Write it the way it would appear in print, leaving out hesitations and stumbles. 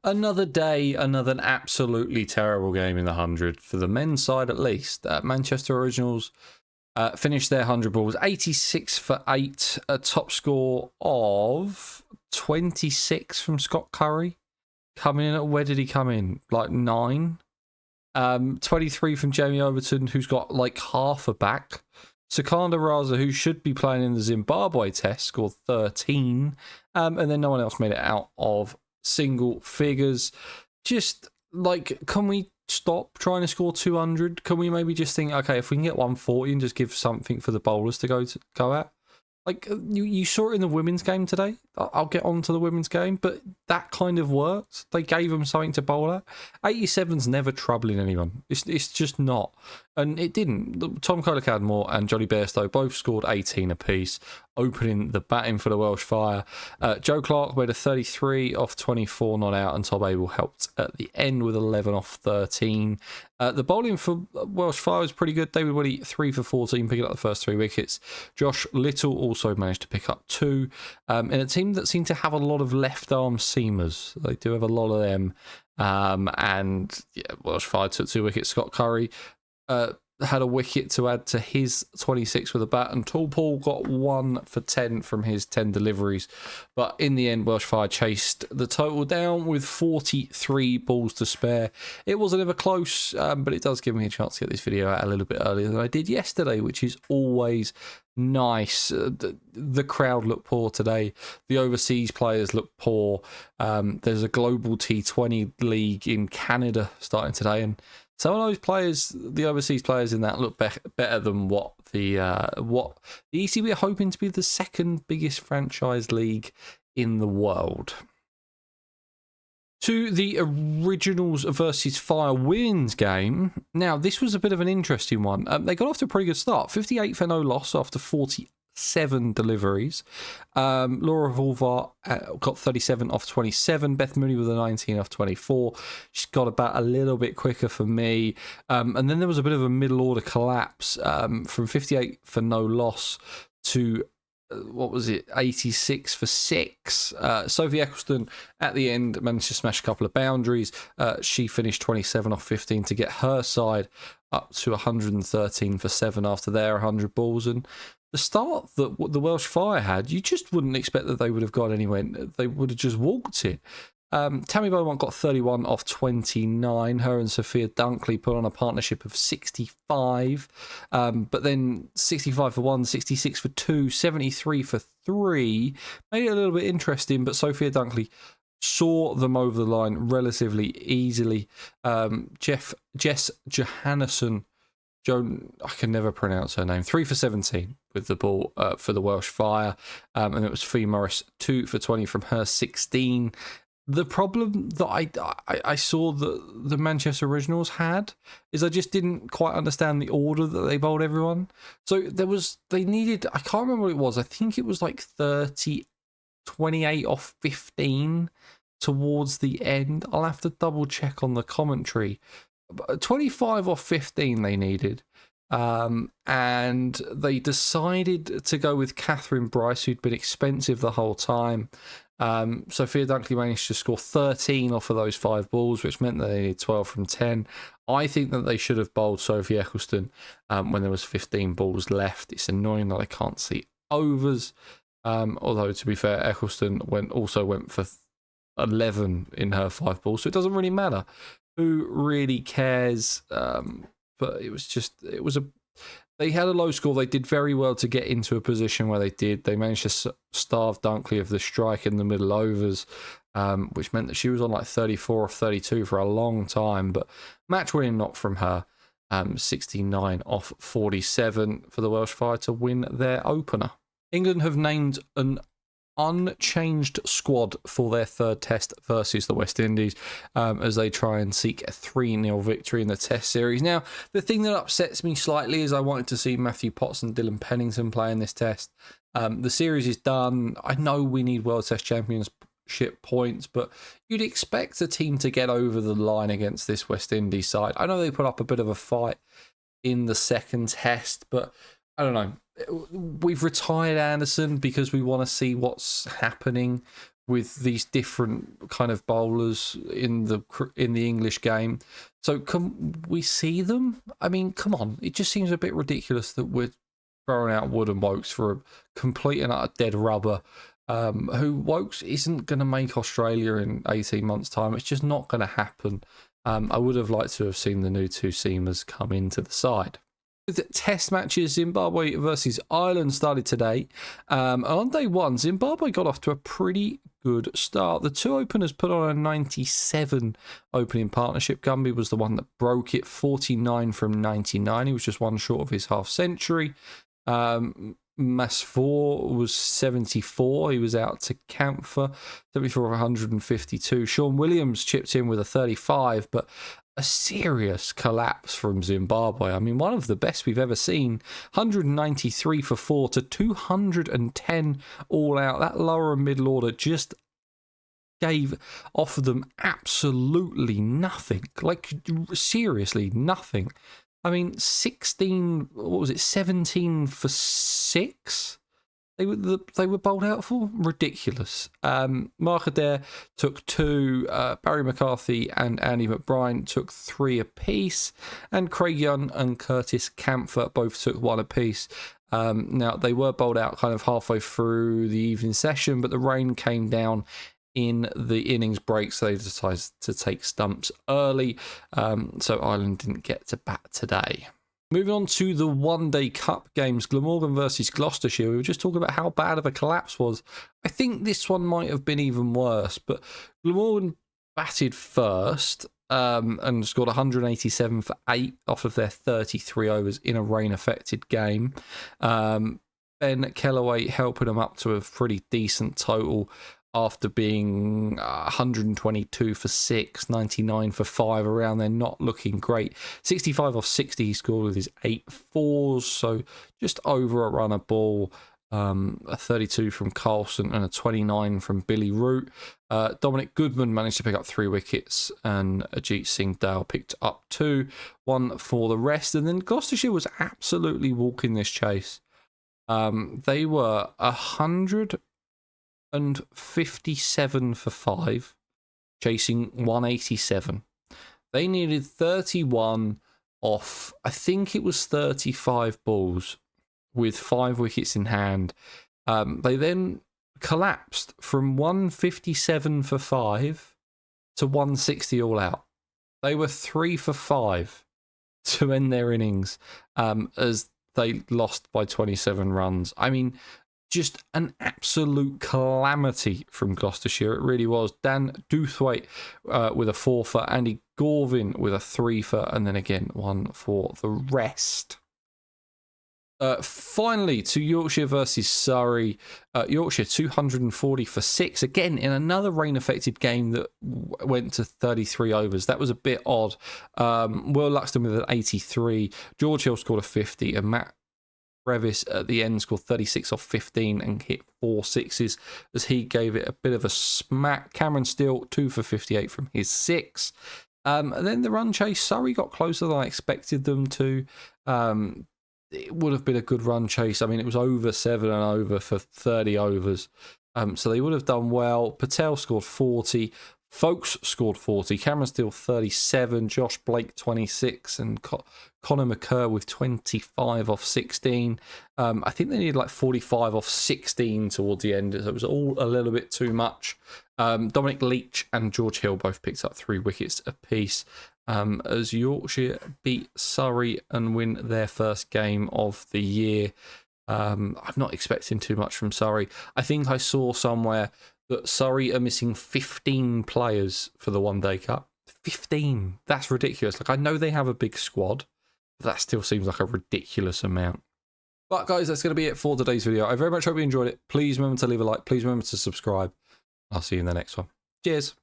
Another day, another absolutely terrible game in the 100 for the men's side at least. Manchester Originals finished their 100 balls 86 for 8, a top score of 26 from Scott Curry. Coming in at, where did he come in? Like 9? 23 from Jamie Overton, who's got like half a back. Sakanda Raza, who should be playing in the Zimbabwe test, scored 13. And then no one else made it out of single figures. Just like, can we stop trying to score 200? Can we maybe just think, okay, if we can get 140 and just give something for the bowlers to go at? Like, you saw it in the women's game today. I'll get on to the women's game, but that kind of worked. They gave them something to bowl at. 87's never troubling anyone. It's just not. And it didn't. Tom Kohler-Cadmore and Johnny Bairstow both scored 18 apiece, opening the batting for the Welsh Fire. Joe Clark made a 33 off 24 not out, and Tom Abel helped at the end with 11 off 13. The bowling for Welsh Fire was pretty good. David Woody, 3 for 14, picking up the first 3 wickets. Josh Little also managed to pick up 2. In a team that seemed to have a lot of left-arm seamers. They do have a lot of them. And yeah, Welsh Fire took 2 wickets. Scott Curry had a wicket to add to his 26 with a bat, and Tall Paul got 1 for 10 from his 10 deliveries. But in the end, Welsh Fire chased the total down with 43 balls to spare. It wasn't ever close, but it does give me a chance to get this video out a little bit earlier than I did yesterday, which is always nice. The crowd looked poor today. The overseas players look poor. There's a global T20 league in Canada starting today, and some of those players, the overseas players in that, look better than what the ECB are hoping to be the second biggest franchise league in the world. To the Originals versus Fire Women's game. Now, this was a bit of an interesting one. They got off to a pretty good start. 58 for no loss after 47 deliveries. Laura Volvar got 37 off 27. Beth Mooney with a 19 off 24. She's got about a little bit quicker for me. And then there was a bit of a middle order collapse from 58 for no loss to 86 for 6. Sophie Eccleston at the end managed to smash a couple of boundaries. She finished 27 off 15 to get her side up to 113 for 7 after their 100 balls. And the start that the Welsh Fire had, you just wouldn't expect that they would have got anywhere. They would have just walked it. Tammy Beaumont got 31 off 29. Her and Sophia Dunkley put on a partnership of 65. But then 65 for 1, 66 for 2, 73 for 3. Made it a little bit interesting, but Sophia Dunkley saw them over the line relatively easily. Jess Johannesson, I can never pronounce her name, 3 for 17 with the ball for the Welsh Fire. And it was Fee Morris, 2 for 20 from her 16. The problem that I saw that the Manchester Originals had is I just didn't quite understand the order that they bowled everyone. So they needed, I can't remember what it was. I think it was like 28 off 15 towards the end. I'll have to double check on the commentary. 25 off 15 they needed. And they decided to go with Catherine Bryce, who'd been expensive the whole time. Sophia Dunkley managed to score 13 off of those 5 balls, which meant that they needed 12 from 10. I think that they should have bowled Sophie Eccleston when there was 15 balls left. It's annoying that I can't see overs. Although, to be fair, Eccleston also went for 11 in her 5 balls, so it doesn't really matter. Who really cares? But they had a low score. They did very well to get into a position where they did. They managed to starve Dunkley of the strike in the middle overs, which meant that she was on like 34 off 32 for a long time. But match winning knock from her, 69 off 47 for the Welsh Fire to win their opener. England have named an unchanged squad for their third test versus the West Indies as they try and seek a 3-0 victory in the test series. Now, the thing that upsets me slightly is I wanted to see Matthew Potts and Dylan Pennington play in this test. The series is done. I know we need World Test Championship points, but you'd expect a team to get over the line against this West Indies side. I know they put up a bit of a fight in the second test, but I don't know. We've retired Anderson because we want to see what's happening with these different kind of bowlers in the English game. So can we see them? I mean, come on, it just seems a bit ridiculous that we're throwing out Wood and Wokes for a complete and utter dead rubber. Who Wokes isn't going to make Australia in 18 months' time. It's just not going to happen. I would have liked to have seen the new two-seamers come into the side. The test matches, Zimbabwe versus Ireland started today. On day one, Zimbabwe got off to a pretty good start. The two openers put on a 97 opening partnership. Gumby was the one that broke it, 49 from 99. He was just one short of his half century. Masfor was 74. He was out to Camphor, 74 of 152. Sean Williams chipped in with a 35, but a serious collapse from Zimbabwe. I mean, one of the best we've ever seen. 193 for 4 to 210 all out. That lower and middle order just offered them absolutely nothing. Like, seriously, nothing. I mean, 17 for 6? They were bowled out for? Ridiculous. Mark Adair took 2. Barry McCarthy and Andy McBride took 3 apiece. And Craig Young and Curtis Camphor both took 1 apiece. Now, they were bowled out kind of halfway through the evening session, but the rain came down in the innings break, so they decided to take stumps early. So Ireland didn't get to bat today. Moving on to the one-day cup games, Glamorgan versus Gloucestershire. We were just talking about how bad of a collapse was. I think this one might have been even worse, but Glamorgan batted first and scored 187 for 8 off of their 33 overs in a rain-affected game. Ben Kellaway helping them up to a pretty decent total after being 122 for 6, 99 for 5, around there, not looking great. 65 off 60 he scored with his 8 fours, so just over a run a ball. A 32 from Carlson and a 29 from Billy Root. Dominic Goodman managed to pick up 3 wickets, and Ajit Singh Dale picked up 2, 1 for the rest. And then Gloucestershire was absolutely walking this chase. They were 157 for 5, chasing 187. They needed 31 off, I think it was 35 balls, with 5 wickets in hand. They then collapsed from 157 for 5 to 160 all out. They were 3 for 5 to end their innings, as they lost by 27 runs. I mean, just an absolute calamity from Gloucestershire. It really was. Dan Doothwaite with a 4 for, Andy Gorvin with a 3 for, and then again 1 for the rest. Finally, to Yorkshire versus Surrey. Yorkshire 240 for 6. Again, in another rain-affected game that went to 33 overs. That was a bit odd. Will Luxton with an 83. George Hill scored a 50, and Matt Revis at the end scored 36 off 15 and hit 4 sixes as he gave it a bit of a smack. Cameron Steele 2 for 58 from his 6. And then the run chase, Surrey got closer than I expected them to. It would have been a good run chase. I mean, it was over 7 and over for 30 overs. So they would have done well. Patel scored 40. Folks scored 40. Cameron Steele 37. Josh Blake 26. And Connor McCurr with 25 off 16. I think they needed like 45 off 16 towards the end. So it was all a little bit too much. Dominic Leach and George Hill both picked up 3 wickets apiece. As Yorkshire beat Surrey and win their first game of the year. I'm not expecting too much from Surrey. I think I saw somewhere that Surrey are missing 15 players for the One Day Cup. 15. That's ridiculous. Like, I know they have a big squad, but that still seems like a ridiculous amount. But guys, that's going to be it for today's video. I very much hope you enjoyed it. Please remember to leave a like. Please remember to subscribe. I'll see you in the next one. Cheers.